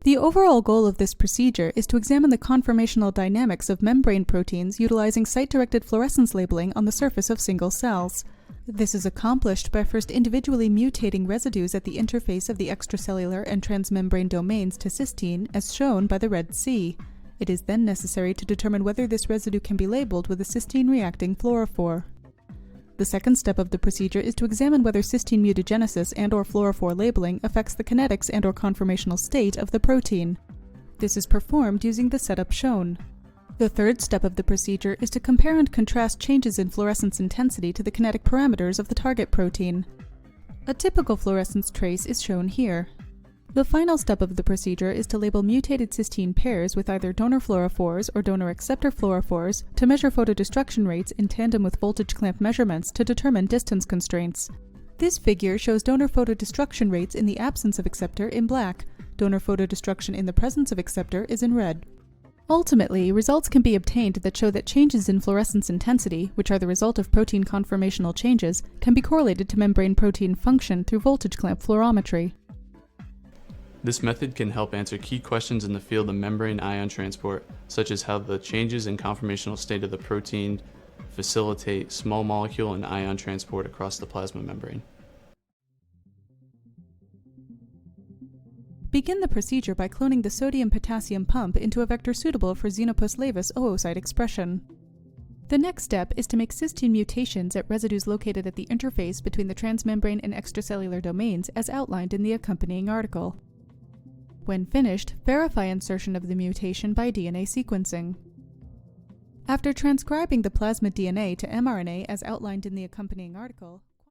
The overall goal of this procedure is to examine the conformational dynamics of membrane proteins utilizing site-directed fluorescence labeling on the surface of single cells. This is accomplished by first individually mutating residues at the interface of the extracellular and transmembrane domains to cysteine, as shown by the red C. It is then necessary to determine whether this residue can be labeled with a cysteine-reacting fluorophore. The second step of the procedure is to examine whether cysteine mutagenesis and/or fluorophore labeling affects the kinetics and/or conformational state of the protein. This is performed using the setup shown. The third step of the procedure is to compare and contrast changes in fluorescence intensity to the kinetic parameters of the target protein. A typical fluorescence trace is shown here. The final step of the procedure is to label mutated cysteine pairs with either donor fluorophores or donor acceptor fluorophores to measure photodestruction rates in tandem with voltage clamp measurements to determine distance constraints. This figure shows donor photodestruction rates in the absence of acceptor in black. Donor photodestruction in the presence of acceptor is in red. Ultimately, results can be obtained that show that changes in fluorescence intensity, which are the result of protein conformational changes, can be correlated to membrane protein function through voltage clamp fluorometry. This method can help answer key questions in the field of membrane ion transport, such as how the changes in conformational state of the protein facilitate small molecule and ion transport across the plasma membrane. Begin the procedure by cloning the sodium-potassium pump into a vector suitable for Xenopus laevis oocyte expression. The next step is to make cysteine mutations at residues located at the interface between the transmembrane and extracellular domains as outlined in the accompanying article. When finished, verify insertion of the mutation by DNA sequencing. After transcribing the plasmid DNA to mRNA as outlined in the accompanying article,